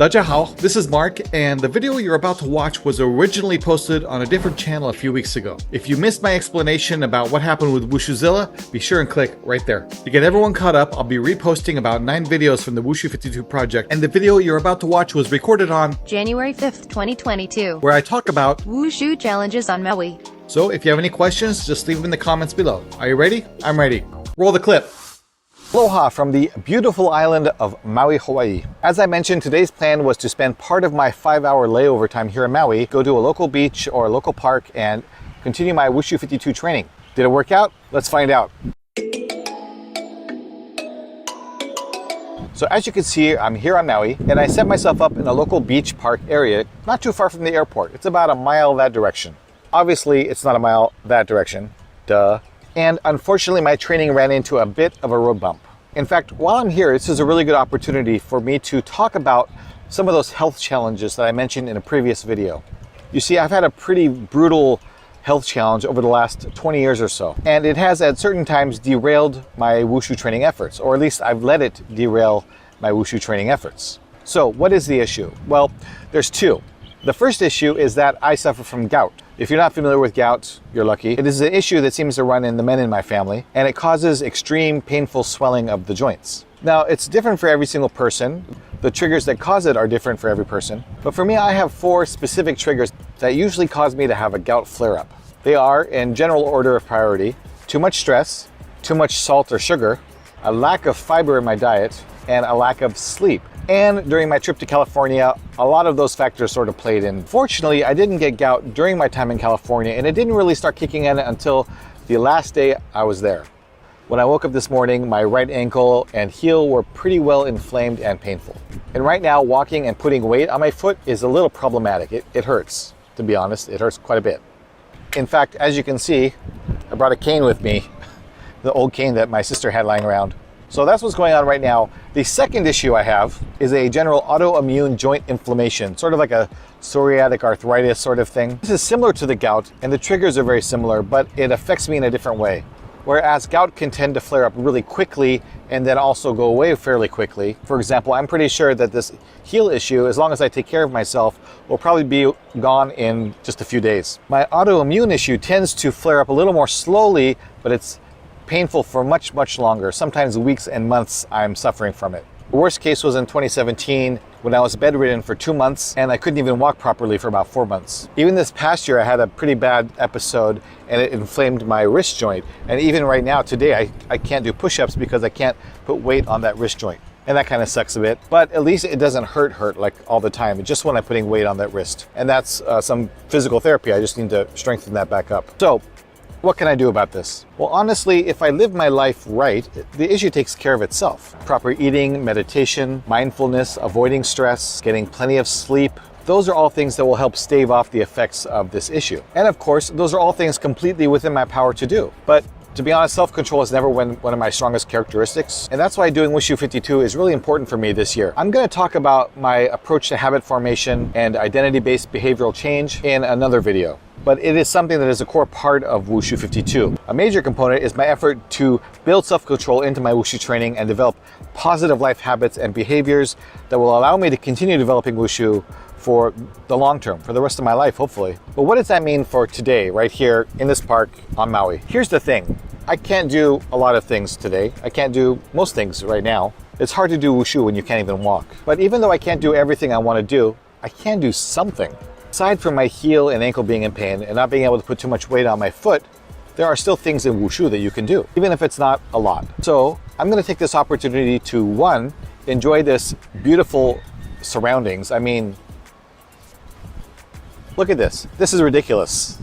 Dajahao, this is Mark, and the video you're about to watch was originally posted on a different channel a few weeks ago. If you missed my explanation about what happened with Wushuzilla, be sure and click right there. To get everyone caught up, I'll be reposting about 9 videos from the Wushu 52 project, and the video you're about to watch was recorded on January 5th, 2022, where I talk about Wushu challenges on Maui. So if you have any questions, just leave them in the comments below. Are you ready? I'm ready. Roll the clip. Aloha from the beautiful island of Maui, Hawaii. As I mentioned, today's plan was to spend part of my 5-hour layover time here in Maui, go to a local beach or a local park and continue my Wushu 52 training. Did it work out? Let's find out. So as you can see, I'm here on Maui and I set myself up in a local beach park area, not too far from the airport. It's about a mile that direction. Obviously, it's not a mile that direction, duh. And unfortunately, my training ran into a bit of a road bump. In fact, while I'm here, this is a really good opportunity for me to talk about some of those health challenges that I mentioned in a previous video. You see, I've had a pretty brutal health challenge over the last 20 years or so, and it has at certain times derailed my Wushu training efforts, or at least I've let it derail my Wushu training efforts. So what is the issue? Well, there's two. The first issue is that I suffer from gout. If you're not familiar with gout, you're lucky. It is an issue that seems to run in the men in my family, and it causes extreme painful swelling of the joints. Now, it's different for every single person. The triggers that cause it are different for every person. But for me, I have 4 specific triggers that usually cause me to have a gout flare-up. They are, in general order of priority, too much stress, too much salt or sugar, a lack of fiber in my diet, and a lack of sleep. And during my trip to California, a lot of those factors sort of played in. Fortunately, I didn't get gout during my time in California, and it didn't really start kicking in until the last day I was there. When I woke up this morning, my right ankle and heel were pretty well inflamed and painful. And right now, walking and putting weight on my foot is a little problematic. It hurts, to be honest. It hurts quite a bit. In fact, as you can see, I brought a cane with me, the old cane that my sister had lying around. So that's what's going on right now. The second issue I have is a general autoimmune joint inflammation, sort of like a psoriatic arthritis sort of thing. This is similar to the gout, and the triggers are very similar, but it affects me in a different way. Whereas gout can tend to flare up really quickly and then also go away fairly quickly. For example, I'm pretty sure that this heel issue, as long as I take care of myself, will probably be gone in just a few days. My autoimmune issue tends to flare up a little more slowly, but it's painful for much, much longer. Sometimes weeks and months I'm suffering from it. The worst case was in 2017 when I was bedridden for 2 months and I couldn't even walk properly for about 4 months. Even this past year I had a pretty bad episode and it inflamed my wrist joint. And even right now, today, I can't do push-ups because I can't put weight on that wrist joint. And that kind of sucks a bit, but at least it doesn't hurt like all the time. It's just when I'm putting weight on that wrist. And that's some physical therapy. I just need to strengthen that back up. So, what can I do about this? Well, honestly, if I live my life right, the issue takes care of itself. Proper eating, meditation, mindfulness, avoiding stress, getting plenty of sleep. Those are all things that will help stave off the effects of this issue. And of course, those are all things completely within my power to do. But to be honest, self-control has never been one of my strongest characteristics. And that's why doing Wushu 52 is really important for me this year. I'm going to talk about my approach to habit formation and identity-based behavioral change in another video. But it is something that is a core part of Wushu 52. A major component is my effort to build self-control into my Wushu training and develop positive life habits and behaviors that will allow me to continue developing Wushu for the long term, for the rest of my life, hopefully. But what does that mean for today, right here in this park on Maui? Here's the thing. I can't do a lot of things today. I can't do most things right now. It's hard to do Wushu when you can't even walk. But even though I can't do everything I want to do, I can do something. Aside from my heel and ankle being in pain and not being able to put too much weight on my foot, there are still things in Wushu that you can do, even if it's not a lot. So I'm going to take this opportunity to, 1, enjoy this beautiful surroundings. I mean, look at this. This is ridiculous.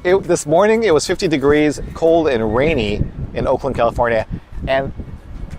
This morning it was 50 degrees, cold and rainy in Oakland, California. And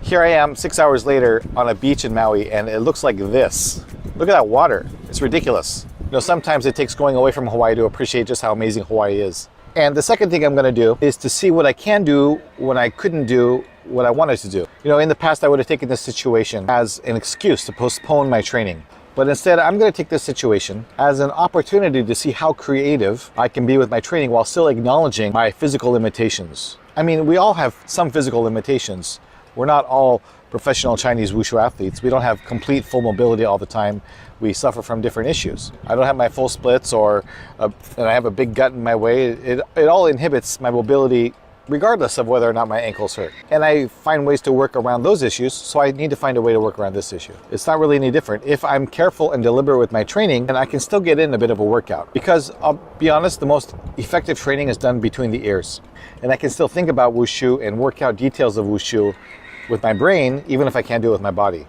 here I am 6 hours later on a beach in Maui and it looks like this. Look at that water. It's ridiculous. You know, sometimes it takes going away from Hawaii to appreciate just how amazing Hawaii is. And the second thing I'm going to do is to see what I can do when I couldn't do what I wanted to do. You know, in the past I would have taken this situation as an excuse to postpone my training. But instead, I'm going to take this situation as an opportunity to see how creative I can be with my training while still acknowledging my physical limitations. I mean, we all have some physical limitations. We're not all professional Chinese Wushu athletes. We don't have complete full mobility all the time. We suffer from different issues. I don't have my full splits and I have a big gut in my way. It all inhibits my mobility regardless of whether or not my ankles hurt. And I find ways to work around those issues, so I need to find a way to work around this issue. It's not really any different. If I'm careful and deliberate with my training, then I can still get in a bit of a workout. Because I'll be honest, the most effective training is done between the ears. And I can still think about Wushu and work out details of Wushu with my brain, even if I can't do it with my body.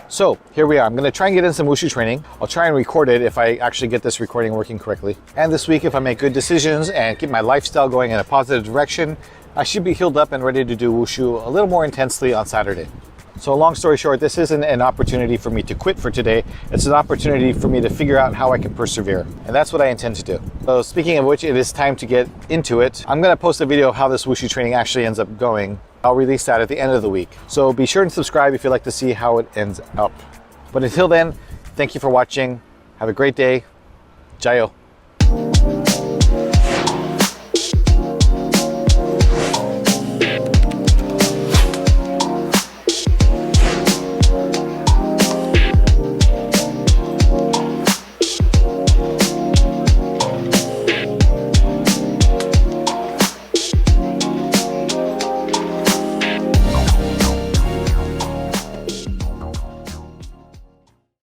So here we are. I'm going to try and get in some Wushu training. I'll try and record it if I actually get this recording working correctly. And this week, if I make good decisions and keep my lifestyle going in a positive direction, I should be healed up and ready to do Wushu a little more intensely on Saturday. So long story short, this isn't an opportunity for me to quit for today. It's an opportunity for me to figure out how I can persevere. And that's what I intend to do. So speaking of which, it is time to get into it. I'm going to post a video of how this Wushu training actually ends up going. I'll release that at the end of the week. So be sure and subscribe if you'd like to see how it ends up. But until then, thank you for watching. Have a great day. Jayo.